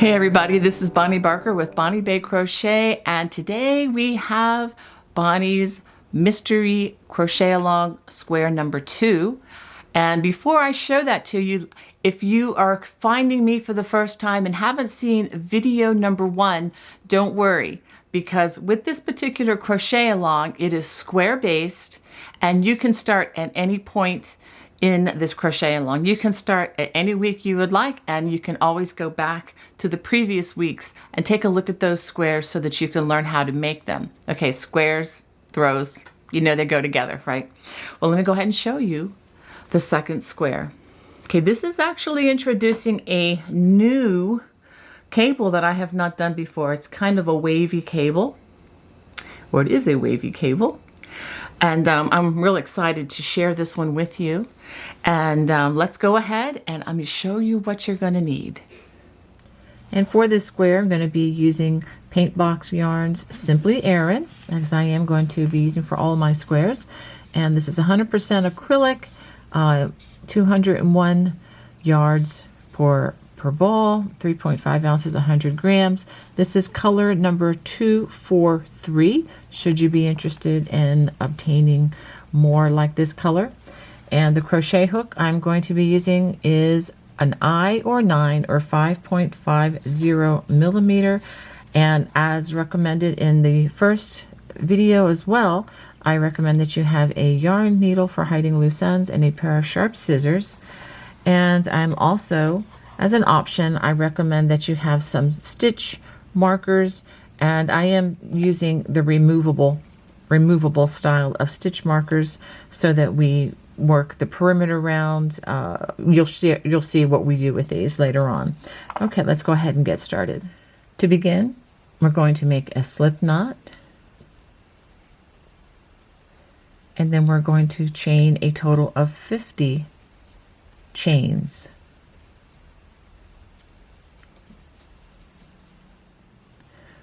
Hey everybody, this is Bonnie Barker with Bonnie Bay Crochet, and today we have Bonnie's Mystery Crochet Along square number 2. And before I show that to you, if you are finding me for the first time and haven't seen video number 1, don't worry, because with this particular crochet along, it is square based and you can start at any point in this crochet along. You can start at any week you would like, and you can always go back to the previous weeks and take a look at those squares so that you can learn how to make them. Okay, squares, throws, you know they go together, right? Well, let me go ahead and show you the second square. Okay, this is actually introducing a new cable that I have not done before. It's kind of a wavy cable, or it is a wavy cable. And I'm real excited to share this one with you. And let's go ahead and I'm going to show you what you're going to need. And for this square, I'm going to be using Paint Box Yarns Simply Aran, as I am going to be using for all my squares. And this is 100% acrylic, 201 yards per ball, 3.5 ounces, 100 grams. This is color number 243, should you be interested in obtaining more like this color. And the crochet hook I'm going to be using is an I or 9 or 5.50 millimeter. And as recommended in the first video as well, I recommend that you have a yarn needle for hiding loose ends and a pair of sharp scissors. And I'm also, as an option, I recommend that you have some stitch markers, and I am using the removable style of stitch markers so that we work the perimeter round. You'll see what we do with these later on. Okay, let's go ahead and get started. To begin, we're going to make a slip knot, and then we're going to chain a total of 50 chains.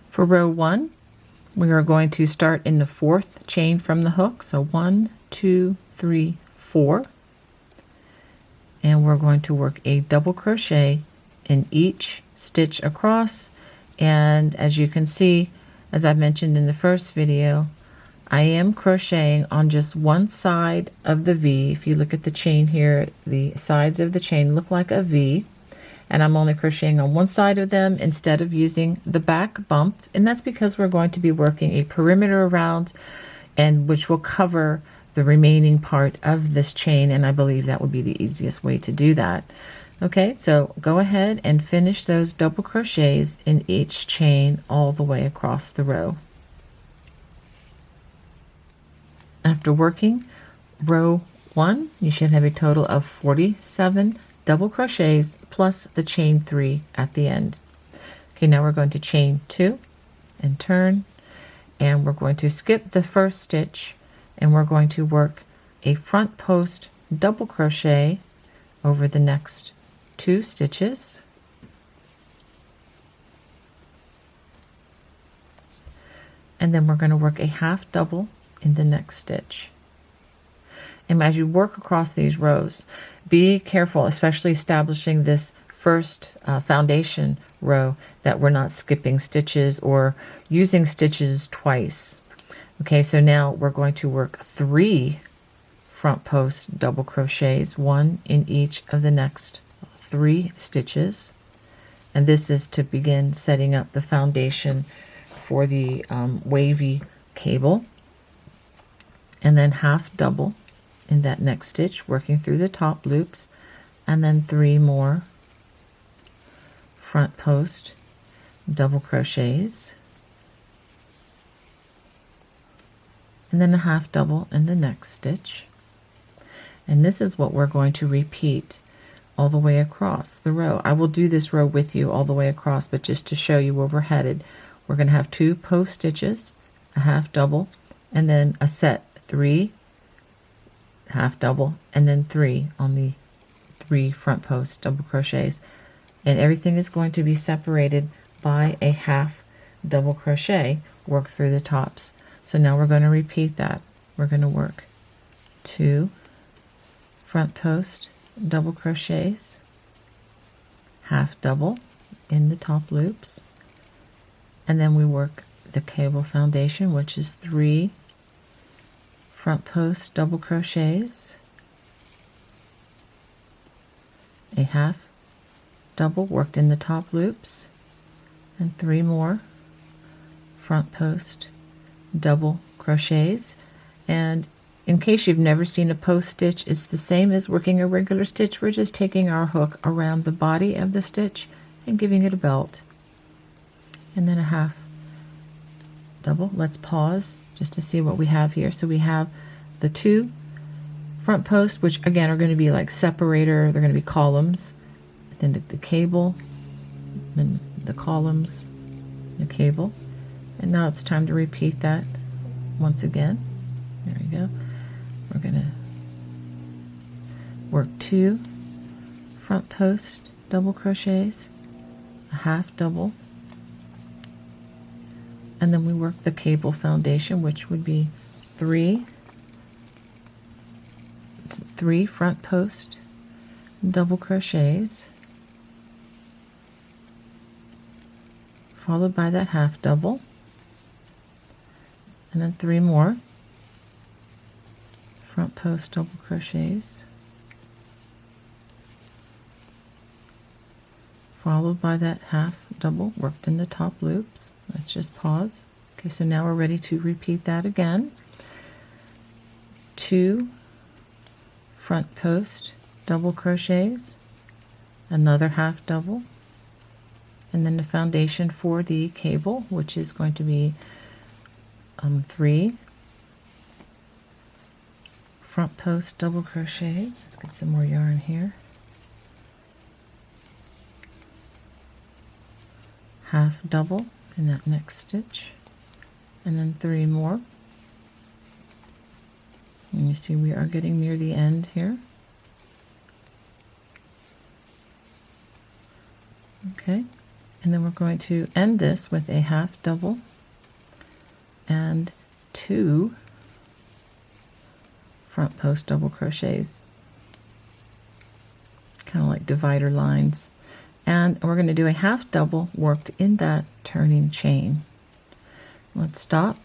For row 1, we are going to start in the 4th chain from the hook. So 1, 2, 3, 4. And we're going to work a double crochet in each stitch across. And as you can see, as I mentioned in the first video, I am crocheting on just one side of the V. If you look at the chain here, the sides of the chain look like a V. And I'm only crocheting on one side of them instead of using the back bump, and that's because we're going to be working a perimeter around, and which will cover the remaining part of this chain, and I believe that would be the easiest way to do that. Okay, so go ahead and finish those double crochets in each chain all the way across the row. After working row 1, you should have a total of 47 double crochets plus the chain 3 at the end. Okay, now we're going to chain 2 and turn, and we're going to skip the first stitch, and we're going to work a front post double crochet over the next 2 stitches. And then we're going to work a half double in the next stitch. And as you work across these rows, be careful, especially establishing this first foundation row, that we're not skipping stitches or using stitches twice. Okay, so now we're going to work 3 front post double crochets, 1 in each of the next 3 stitches. And this is to begin setting up the foundation for the wavy cable. And then half double in that next stitch, working through the top loops, and then 3 more front post double crochets, and then a half double in the next stitch. And this is what we're going to repeat all the way across the row. I will do this row with you all the way across, but just to show you where we're headed, we're going to have 2 post stitches, a half double, and then a set 3 half double, and then 3 on the 3 front post double crochets, and everything is going to be separated by a half double crochet work through the tops. So now we're going to repeat that. We're going to work 2 front post double crochets, half double in the top loops, and then we work the cable foundation, which is 3 front post double crochets, a half double worked in the top loops, and 3 more front post double crochets. And in case you've never seen a post stitch, it's the same as working a regular stitch. We're just taking our hook around the body of the stitch and giving it a belt, and then a half double. Let's pause just to see what we have here. So we have the 2 front posts, which again are going to be like separator, they're going to be columns, then the cable, then the columns, the cable. And now it's time to repeat that once again. There we go. We're going to work 2 front post double crochets, a half double, and then we work the cable foundation, which would be 3 front post double crochets, followed by that half double, and then 3 more front post double crochets, followed by that half double worked in the top loops. Let's just pause. Okay, so now we're ready to repeat that again. 2 front post double crochets, another half double, and then the foundation for the cable, which is going to be 3 front post double crochets. Let's get some more yarn here. Half double in that next stitch, and then 3 more. And you see we are getting near the end here. Okay, and then we're going to end this with a half double and 2 front post double crochets, kind of like divider lines. And we're going to do a half double worked in that turning chain. Let's stop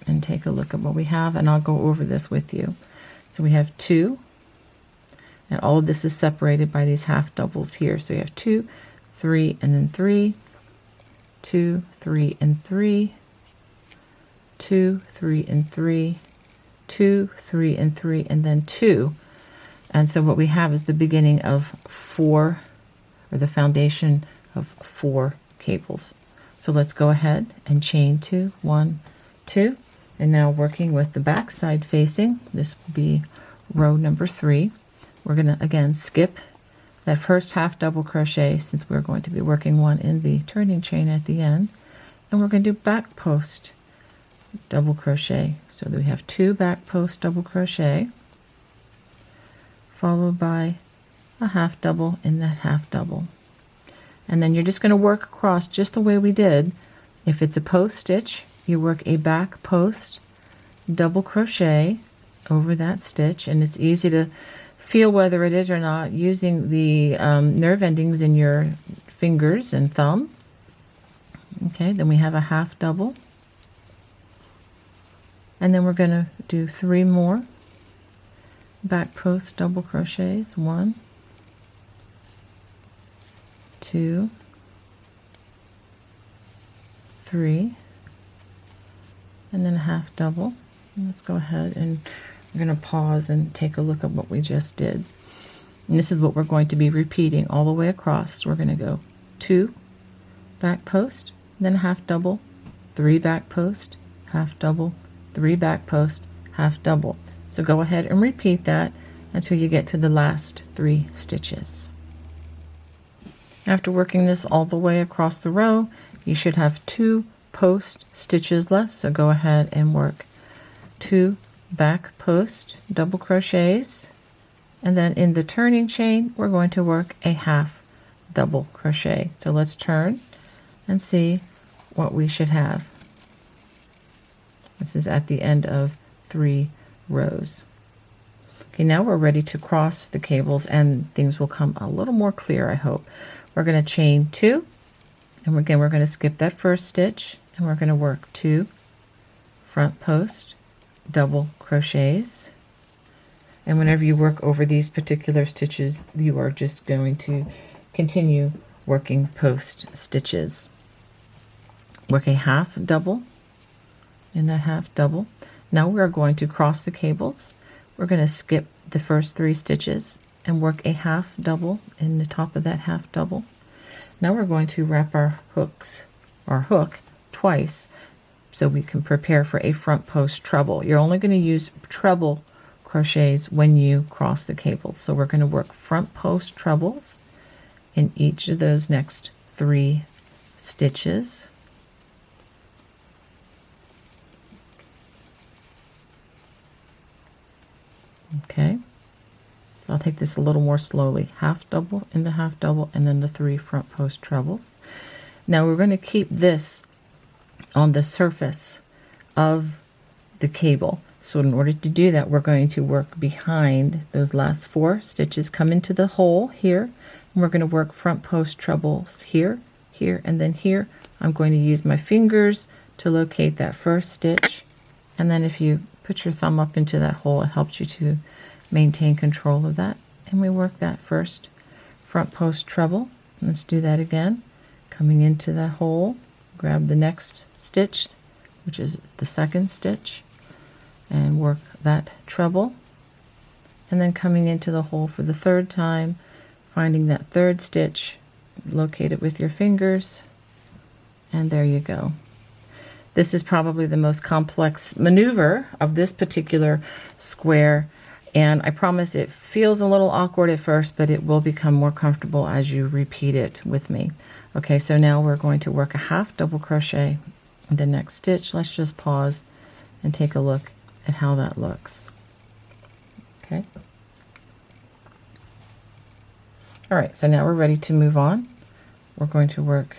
and take a look at what we have, and I'll go over this with you. So we have 2, and all of this is separated by these half doubles here. So we have 2, 3, and then 3, 2, 3, and 3, 2, 3, and 3, 2, 3, and 3, and then 2. And so what we have is the beginning of 4, or the foundation of 4 cables. So let's go ahead and chain 2, 1, 2, and now working with the back side facing, this will be row number 3. We're going to again skip that first half double crochet, since we're going to be working one in the turning chain at the end, and we're going to do back post double crochet. So that we have 2 back post double crochet, followed by a half double in that half double. And then you're just going to work across just the way we did. If it's a post stitch, you work a back post double crochet over that stitch, and it's easy to feel whether it is or not using the nerve endings in your fingers and thumb. Okay, then we have a half double, and then we're going to do 3 more back post double crochets, 1, 2, 3, and then a half double. And let's go ahead and we're going to pause and take a look at what we just did. And this is what we're going to be repeating all the way across. We're going to go 2 back post, then a half double, 3 back post, half double, 3 back post, half double. So go ahead and repeat that until you get to the last 3 stitches. After working this all the way across the row, you should have 2 post stitches left. So go ahead and work 2 back post double crochets, and then in the turning chain we're going to work a half double crochet. So let's turn and see what we should have. This is at the end of 3 rows. Okay, now we're ready to cross the cables and things will come a little more clear, I hope. We're going to chain 2, And again, we're going to skip that first stitch, and we're going to work 2 front post double crochets. And whenever you work over these particular stitches, you are just going to continue working post stitches. Work a half double in that half double. Now we're going to cross the cables. We're going to skip the first 3 stitches and work a half double in the top of that half double. Now we're going to wrap our hook twice so we can prepare for a front post treble. You're only going to use treble crochets when you cross the cables. So we're going to work front post trebles in each of those next 3 stitches. Okay, so I'll take this a little more slowly. Half double in the half double, and then the 3 front post trebles. Now we're going to keep this on the surface of the cable. So in order to do that, we're going to work behind those last 4 stitches, come into the hole here, and we're going to work front post trebles here, here, and then here. I'm going to use my fingers to locate that first stitch, and then if you put your thumb up into that hole, it helps you to maintain control of that. And we work that first front post treble. Let's do that again. Coming into that hole, grab the next stitch, which is the second stitch, and work that treble. And then coming into the hole for the 3rd time, finding that 3rd stitch, locate it with your fingers, and there you go. This is probably the most complex maneuver of this particular square, and I promise it feels a little awkward at first, but it will become more comfortable as you repeat it with me. Okay, so now we're going to work a half double crochet in the next stitch. Let's just pause and take a look at how that looks. Okay. All right, so now we're ready to move on. We're going to work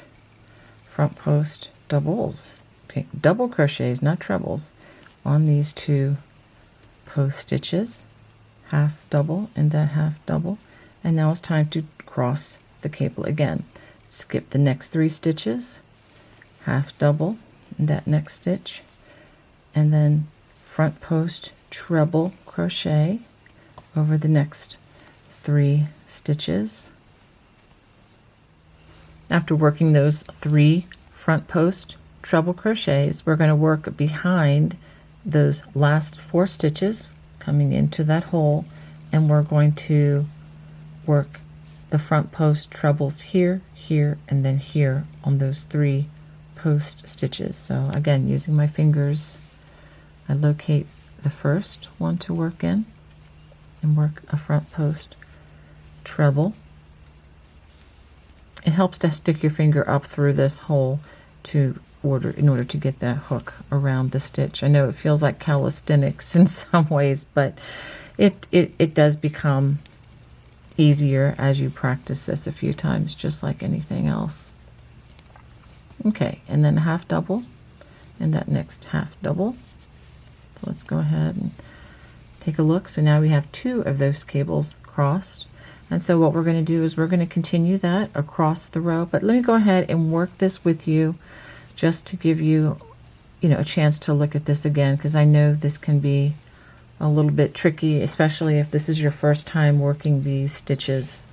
front post doubles. Okay, double crochets, not trebles, on these 2 post stitches, half double and that half double. And now it's time to cross the cable again. Skip the next 3 stitches, half double in that next stitch, and then front post treble crochet over the next 3 stitches. After working those 3 front post treble crochets, we're going to work behind those last 4 stitches coming into that hole, and we're going to work the front post trebles here, here, and then here on those 3 post stitches. So again, using my fingers, I locate the first one to work in and work a front post treble. It helps to stick your finger up through this hole in order to get that hook around the stitch. I know it feels like calisthenics in some ways, but it does become easier as you practice this a few times, just like anything else. Okay, and then a half double and that next half double. So let's go ahead and take a look. So now we have 2 of those cables crossed. And so what we're going to do is we're going to continue that across the row. But let me go ahead and work this with you just to give you, a chance to look at this again, because I know this can be a little bit tricky, especially if this is your first time working these stitches.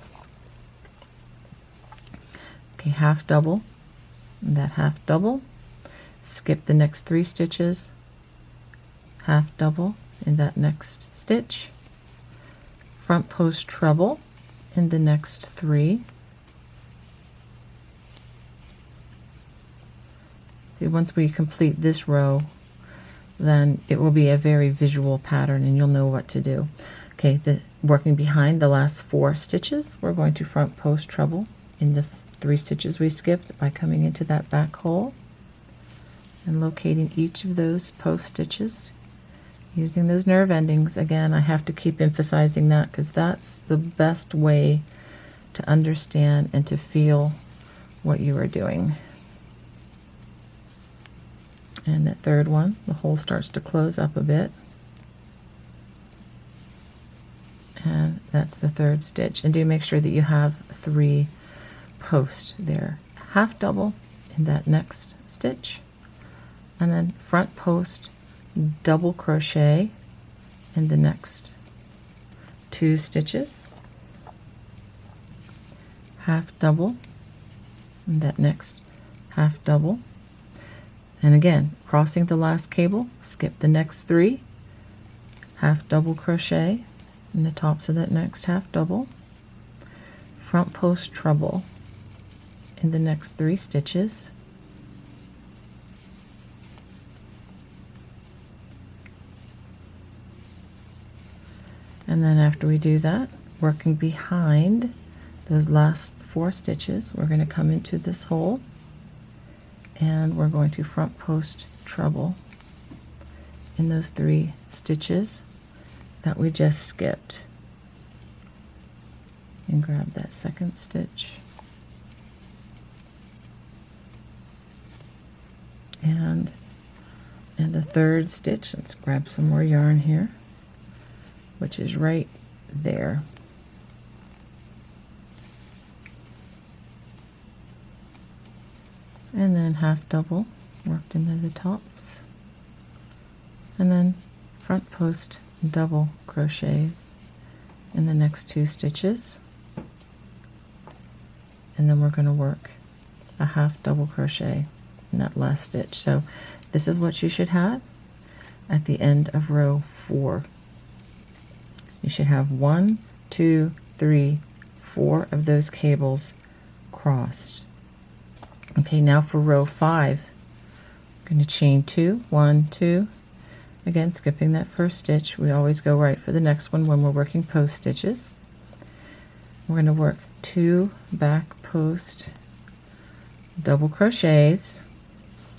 Okay, half double, and that half double. Skip the next 3 stitches, half double in that next stitch, front post treble in the next 3. See, once we complete this row, then it will be a very visual pattern and you'll know what to do. Okay, working behind the last 4 stitches, we're going to front post treble in the 3 stitches we skipped by coming into that back hole and locating each of those post stitches using those nerve endings. Again, I have to keep emphasizing that because that's the best way to understand and to feel what you are doing. And that 3rd one, the hole starts to close up a bit. And that's the 3rd stitch. And do make sure that you have 3 posts there. Half double in that next stitch, and then front post double crochet in the next 2 stitches, half double in that next half double, and again crossing the last cable, skip the next 3, half double crochet in the tops of that next half double, front post treble in the next 3 stitches, and then after we do that, working behind those last 4 stitches, we're going to come into this hole and we're going to front post treble in those 3 stitches that we just skipped, and grab that second stitch and the 3rd stitch. Let's grab some more yarn here, which is right there. And then half double worked into the tops, and then front post double crochets in the next 2 stitches, and then we're going to work a half double crochet in that last stitch. So this is what you should have at the end of row 4. You should have 1, 2, 3, 4 of those cables crossed. Okay, now for row 5, I'm going to chain 2, 1, 2, again skipping that first stitch. We always go right for the next one when we're working post stitches. We're going to work 2 back post double crochets,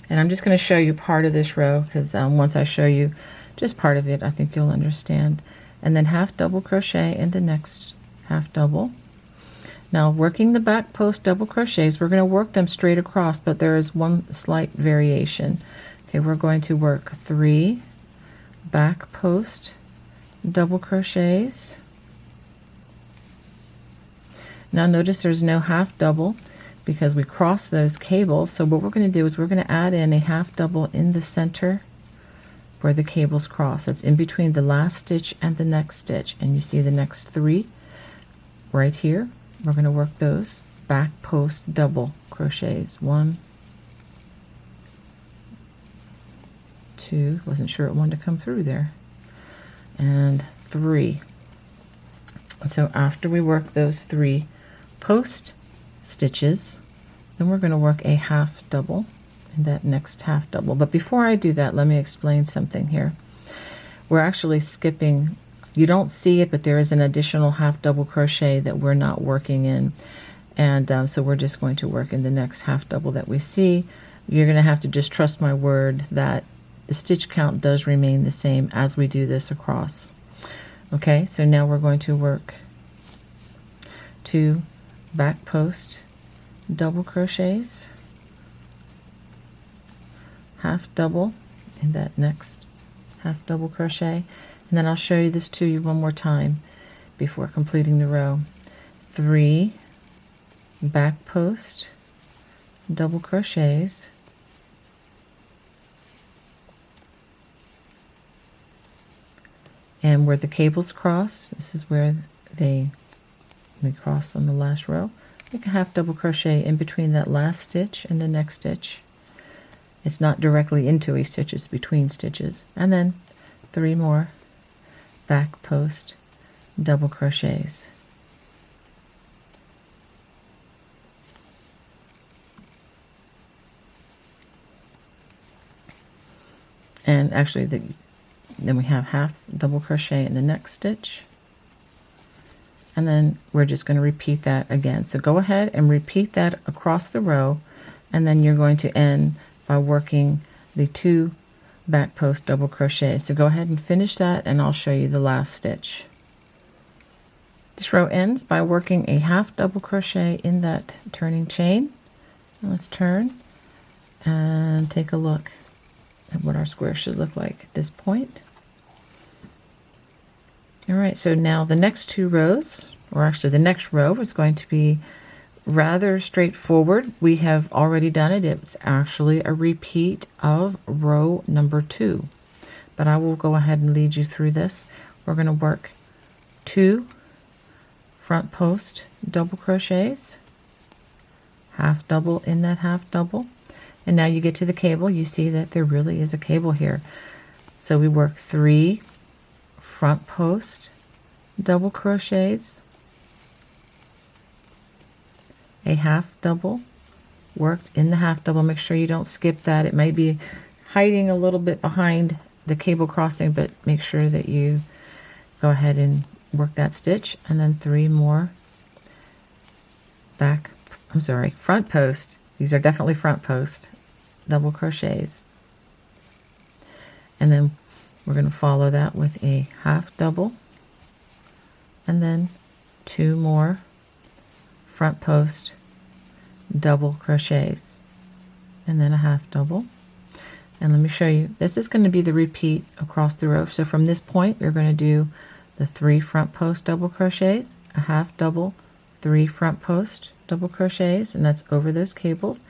and I'm just going to show you part of this row because once I show you just part of it, I think you'll understand. And then half double crochet in the next half double. Now working the back post double crochets, we're going to work them straight across, but there is one slight variation. Okay, we're going to work 3 back post double crochets. Now notice there's no half double because we crossed those cables. So what we're going to do is we're going to add in a half double in the center where the cables cross. It's in between the last stitch and the next stitch, and you see the next 3 right here. We're going to work those back post double crochets. 1, 2, wasn't sure it wanted to come through there, and 3. And so after we work those 3 post stitches, then we're going to work a half double in that next half double. But before I do that, let me explain something here. We're actually skipping, you don't see it, but there is an additional half double crochet that we're not working in, and so we're just going to work in the next half double that we see. You're going to have to just trust my word that the stitch count does remain the same as we do this across. Okay, so now we're going to work 2 back post double crochets, half double in that next half double crochet, and then I'll show you this to you one more time before completing the row. 3 back post double crochets, and where the cables cross, this is where they cross on the last row, make a half double crochet in between that last stitch and the next stitch. It's not directly into a stitch, it's between stitches, and then 3 more back post double crochets. And actually then we have half double crochet in the next stitch, and then we're just going to repeat that again. So go ahead and repeat that across the row, and then you're going to end by working the 2 back post double crochets. So go ahead and finish that, and I'll show you the last stitch. This row ends by working a half double crochet in that turning chain. Now let's turn and take a look at what our square should look like at this point. All right, so now the next 2 rows, or actually the next row, is going to be rather straightforward. We have already done it. It's actually a repeat of row number 2. But I will go ahead and lead you through this. We're going to work 2 front post double crochets, half double in that half double, and now you get to the cable. You see that there really is a cable here. So we work 3 front post double crochets, a half double worked in the half double. Make sure you don't skip that. It may be hiding a little bit behind the cable crossing, but make sure that you go ahead and work that stitch, and then 3 more front post. These are definitely front post double crochets, and then we're going to follow that with a half double, and then 2 more front post double crochets, and then a half double. And let me show you, this is going to be the repeat across the row. So from this point you're going to do the 3 front post double crochets, a half double, 3 front post double crochets, and that's over those cables,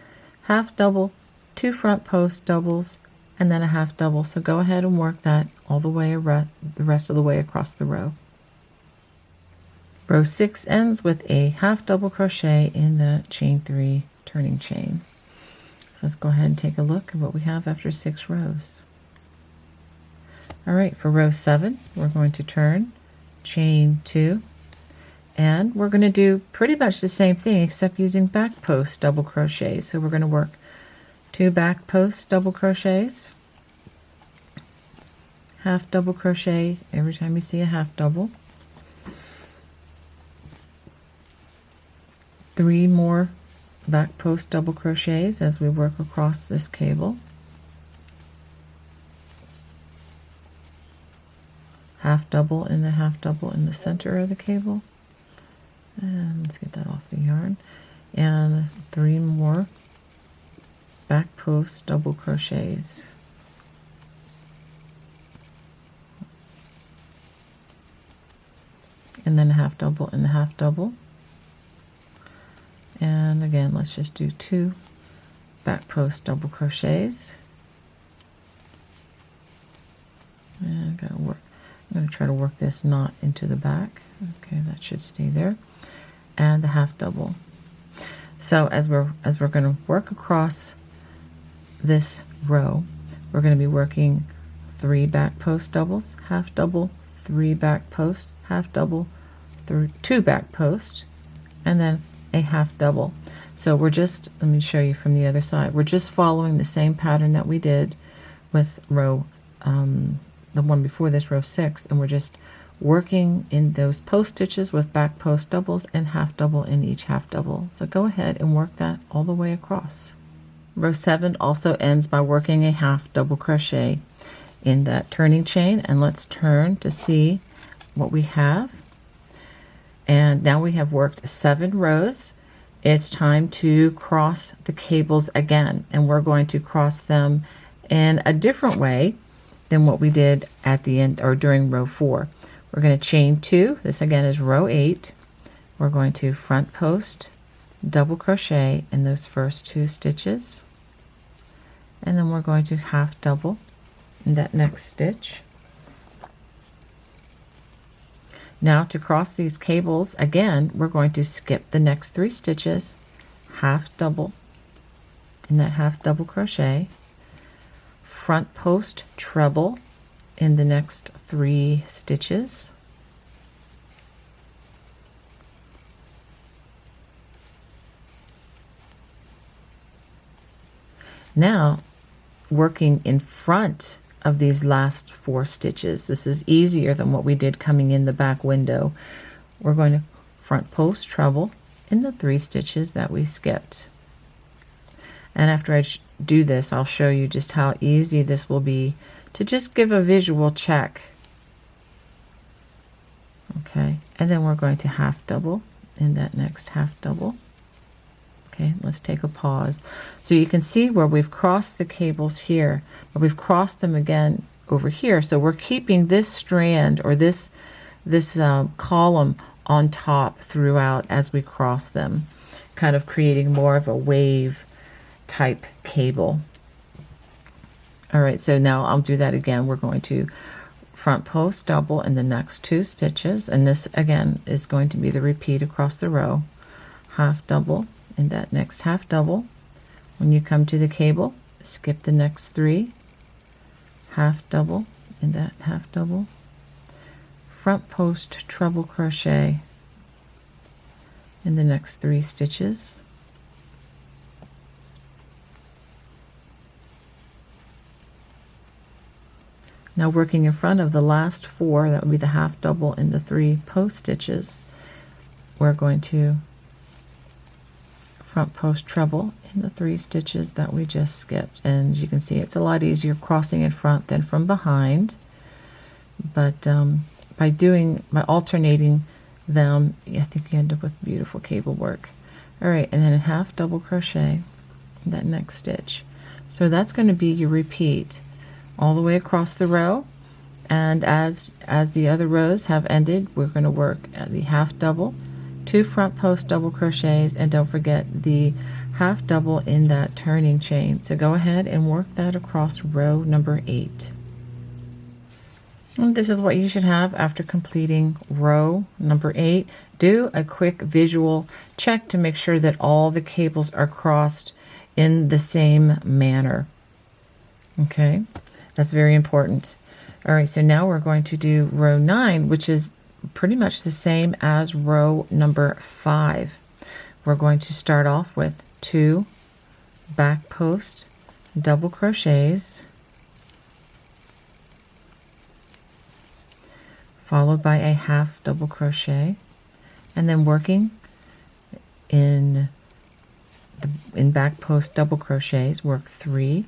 half double, 2 front post doubles, and then a half double. So go ahead and work that all the way the rest of the way across the row. Row 6 ends with a half double crochet in the chain 3 turning chain. So let's go ahead and take a look at what we have after 6 rows. All right, for row 7, we're going to turn, chain 2, and we're going to do pretty much the same thing except using back post double crochets. So we're going to work 2 back post double crochets, half double crochet every time you see a half double, 3 more back post double crochets as we work across this cable, half double in the half double in the center of the cable, and let's get that off the yarn, and 3 more back post double crochets, and then a half double in the half double. And again, let's just do 2 back post double crochets. And I'm going to try to work this knot into the back. Okay, that should stay there. And the half double. So as we're going to work across this row, we're going to be working 3 back post doubles, half double, 3 back post, half double, 2 back post, and then a half double. So we're just, let me show you from the other side, we're just following the same pattern that we did with row the one before this, row 6, and we're just working in those post stitches with back post doubles and half double in each half double. So go ahead and work that all the way across. Row 7 also ends by working a half double crochet in that turning chain, and let's turn to see what we have. And now we have worked 7 rows. It's time to cross the cables again, and we're going to cross them in a different way than what we did at the end or during row 4. We're going to chain 2. This again is row 8. We're going to front post double crochet in those first 2 stitches, and then we're going to half double in that next stitch. Now to cross these cables again, we're going to skip the next 3 stitches, half double in that half double crochet, front post treble in the next 3 stitches, now working in front of these last 4 stitches. This is easier than what we did coming in the back window. We're going to front post treble in the 3 stitches that we skipped. And after I do this, I'll show you just how easy this will be to just give a visual check. Okay, and then we're going to half double in that next half double. Okay, let's take a pause. So you can see where we've crossed the cables here, but we've crossed them again over here. So we're keeping this strand or this column on top throughout as we cross them. kind of creating more of a wave type cable. All right, so now I'll do that again. We're going to front post double in the next 2 stitches, and this again is going to be the repeat across the row. Half double in that next half double. When you come to the cable, skip the next 3, half double in that half double, front post treble crochet in the next 3 stitches, now working in front of the last 4, that would be the half double in the 3 post stitches, we're going to front post treble in the 3 stitches that we just skipped. And you can see it's a lot easier crossing in front than from behind, but by alternating them, I think you end up with beautiful cable work. All right, and then a half double crochet in that next stitch. So that's going to be your repeat all the way across the row, and as the other rows have ended, we're going to work at the half double, 2 front post double crochets, and don't forget the half double in that turning chain. So go ahead and work that across row number 8. And this is what you should have after completing row number 8. Do a quick visual check to make sure that all the cables are crossed in the same manner. Okay, that's very important. All right, so now we're going to do row 9, which is pretty much the same as row number 5. We're going to start off with 2 back post double crochets, followed by a half double crochet, and then working in back post double crochets, work 3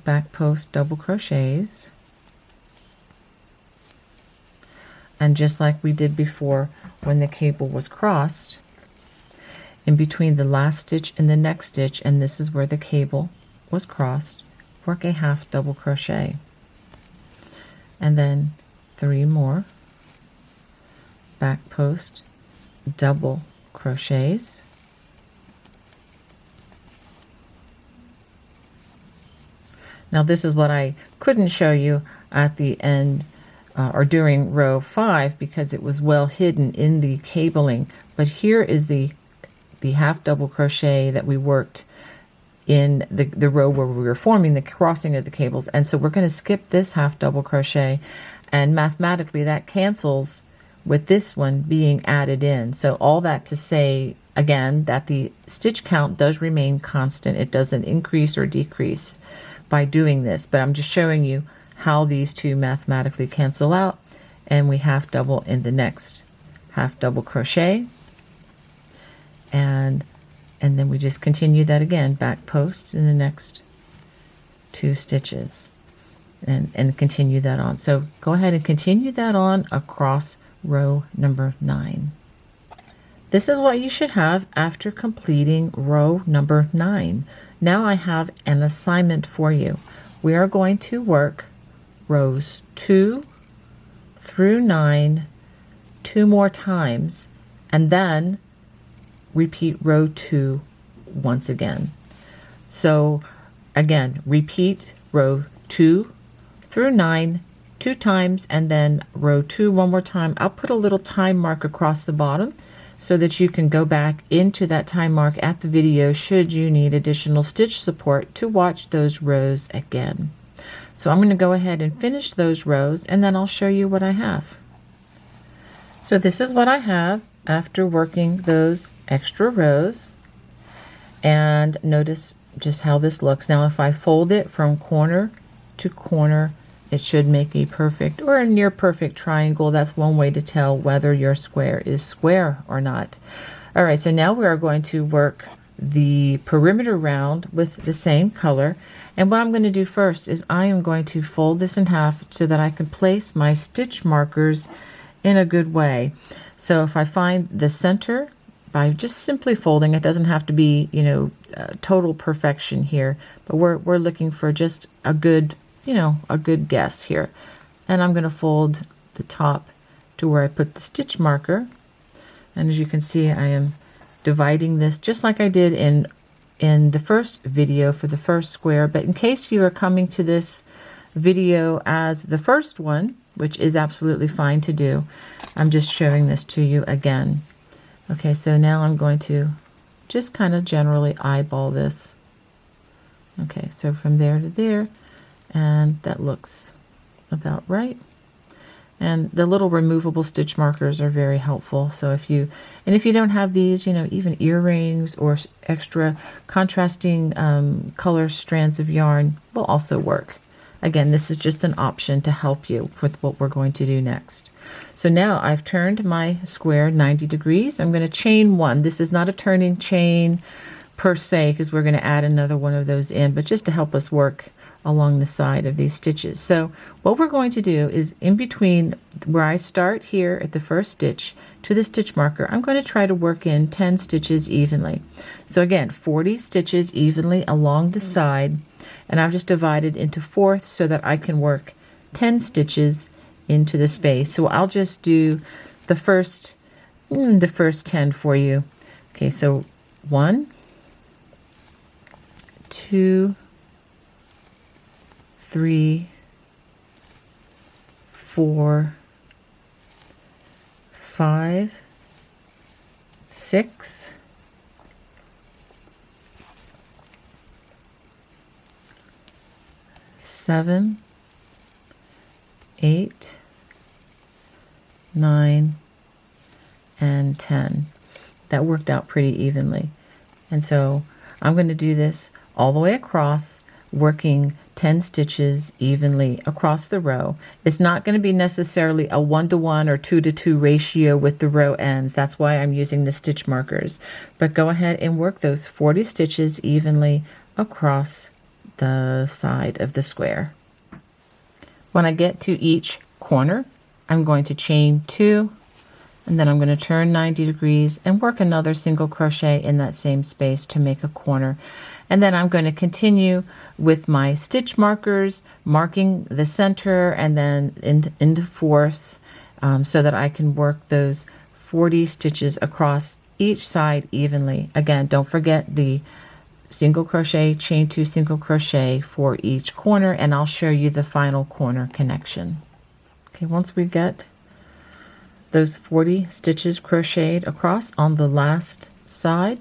back post double crochets, and just like we did before when the cable was crossed, in between the last stitch and the next stitch, and this is where the cable was crossed, work a half double crochet, and then 3 more back post double crochets, now this is what I couldn't show you at the end or during row 5 because it was well hidden in the cabling, but here is the half double crochet that we worked in the row where we were forming the crossing of the cables. And so we're going to skip this half double crochet, and mathematically that cancels with this one being added in. So all that to say again that the stitch count does remain constant. It doesn't increase or decrease by doing this, but I'm just showing you how these two mathematically cancel out, and we half double in the next half double crochet, and then we just continue that again, back post in the next 2 stitches, and continue that on. So go ahead and continue that on across row number 9. This is what you should have after completing row number 9. Now I have an assignment for you. We are going to work rows 2 through 9 2 more times, and then repeat row 2 once again. So again, repeat row 2 through 9 2 times, and then row 2 one more time. I'll put a little time mark across the bottom so that you can go back into that time mark at the video should you need additional stitch support to watch those rows again. So I'm going to go ahead and finish those rows, and then I'll show you what I have. So this is what I have after working those extra rows, and notice just how this looks. Now if I fold it from corner to corner, it should make a perfect or a near perfect triangle. That's one way to tell whether your square is square or not. All right, so now we are going to work the perimeter round with the same color, and what I'm going to do first is I am going to fold this in half so that I can place my stitch markers in a good way. So if I find the center by just simply folding, it doesn't have to be, you know, total perfection here, but we're looking for just a good, you know, a good guess here. And I'm going to fold the top to where I put the stitch marker, and as you can see, I am dividing this just like I did in the first video for the first square, but in case you are coming to this video as the first one, which is absolutely fine to do, I'm just showing this to you again. Okay, so now I'm going to just kind of generally eyeball this. Okay, so from there to there, and that looks about right. And the little removable stitch markers are very helpful. So if you don't have these, you know, even earrings or extra contrasting color strands of yarn will also work. Again, this is just an option to help you with what we're going to do next. So now I've turned my square 90 degrees. I'm going to chain one. This is not a turning chain per se, because we're going to add another one of those in, but just to help us work along the side of these stitches. So what we're going to do is in between where I start here at the first stitch to the stitch marker, I'm going to try to work in 10 stitches evenly. So again, 40 stitches evenly along the side, and I've just divided into fourths so that I can work 10 stitches into the space. So I'll just do the first 10 for you. Okay, so 1, 2, 3, 4, 5, 6, 7, 8, 9, and 10. That worked out pretty evenly. And so I'm going to do this all the way across, working 10 stitches evenly across the row. It's not going to be necessarily a 1-to-1 or 2-to-2 ratio with the row ends. That's why I'm using the stitch markers. But go ahead and work those 40 stitches evenly across the side of the square. When I get to each corner, I'm going to chain 2, and then I'm going to turn 90 degrees and work another single crochet in that same space to make a corner. And then I'm going to continue with my stitch markers, marking the center and then into fourths, so that I can work those 40 stitches across each side evenly. Again, don't forget the single crochet, chain 2 single crochet for each corner, and I'll show you the final corner connection. Okay, once we get those 40 stitches crocheted across on the last side,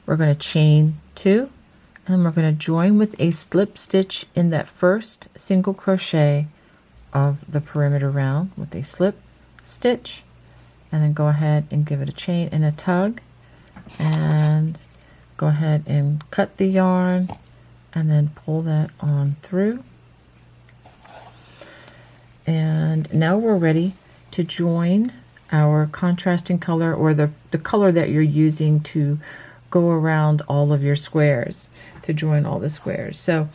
we're going to chain 2, and we're going to join with a slip stitch in that first single crochet of the perimeter round with a slip stitch, and then go ahead and give it a chain and a tug, and go ahead and cut the yarn and then pull that on through. And now we're ready to join our contrasting color, or the color that you're using to go around all of your squares, to join all the squares. So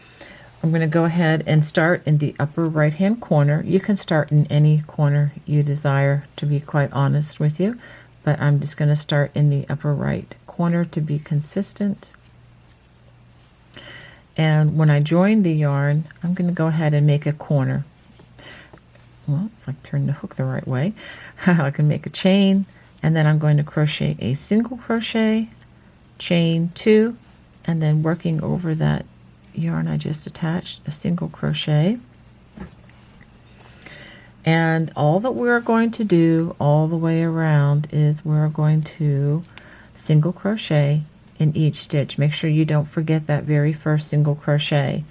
I'm going to go ahead and start in the upper right hand corner. You can start in any corner you desire, to be quite honest with you, but I'm just going to start in the upper right corner to be consistent. And when I join the yarn, I'm going to go ahead and make a corner. Well, if I turn the hook the right way, I can make a chain, and then I'm going to crochet a single crochet, chain 2, and then working over that yarn I just attached, a single crochet. And all that we're going to do all the way around is we're going to single crochet in each stitch. Make sure you don't forget that very first single crochet.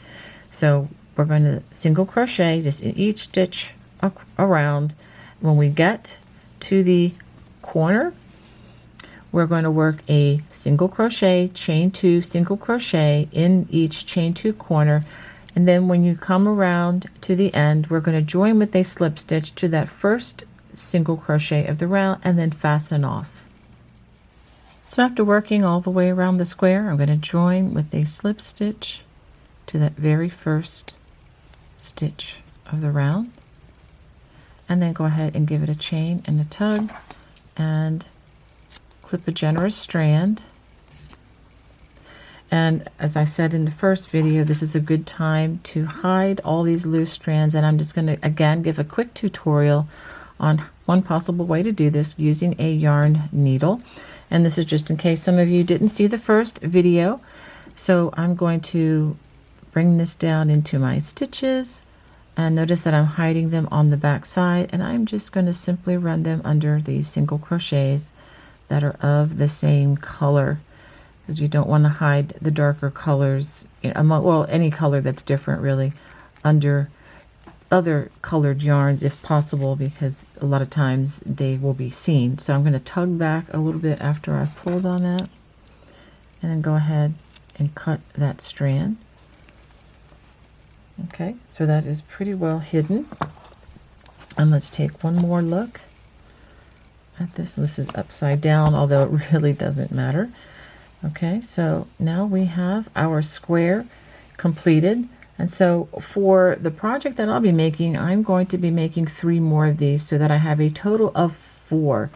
So we're going to single crochet just in each stitch around. When we get to the corner, we're going to work a single crochet, chain 2, single crochet in each chain 2 corner, and then when you come around to the end, we're going to join with a slip stitch to that first single crochet of the round and then fasten off. So after working all the way around the square, I'm going to join with a slip stitch to that very first stitch of the round, and then go ahead and give it a chain and a tug and clip a generous strand. And as I said in the first video, this is a good time to hide all these loose strands, and I'm just going to again give a quick tutorial on one possible way to do this using a yarn needle. And this is just in case some of you didn't see the first video. So I'm going to bring this down into my stitches, and notice that I'm hiding them on the back side, and I'm just going to simply run them under these single crochets that are of the same color, because you don't want to hide the darker colors, well, any color that's different really, under other colored yarns if possible, because a lot of times they will be seen. So I'm going to tug back a little bit after I've pulled on that, and then go ahead and cut that strand. Okay, so that is pretty well hidden. And let's take one more look at this. This is upside down, although it really doesn't matter. Okay, so now we have our square completed. And so for the project that I'll be making, I'm going to be making 3 more of these so that I have a total of 4.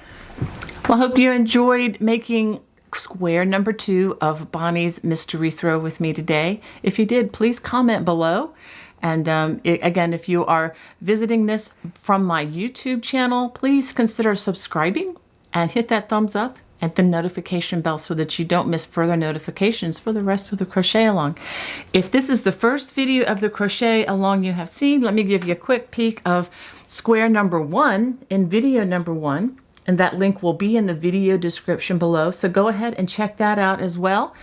Well, I hope you enjoyed making square number 2 of Bonnie's mystery throw with me today. If you did, please comment below. And again, if you are visiting this from my YouTube channel, please consider subscribing and hit that thumbs up and the notification bell so that you don't miss further notifications for the rest of the crochet along. If this is the first video of the crochet along you have seen, let me give you a quick peek of square number 1 in video number 1, and that link will be in the video description below, so go ahead and check that out as well.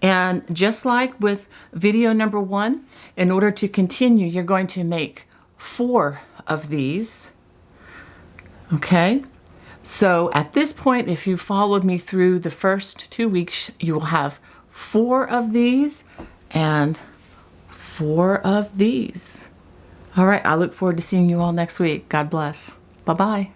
And just like with video number 1, in order to continue, you're going to make 4 of these. Okay, so at this point, if you followed me through the first 2 weeks, you will have 4 of these and 4 of these. All right, I look forward to seeing you all next week. God bless. Bye-bye.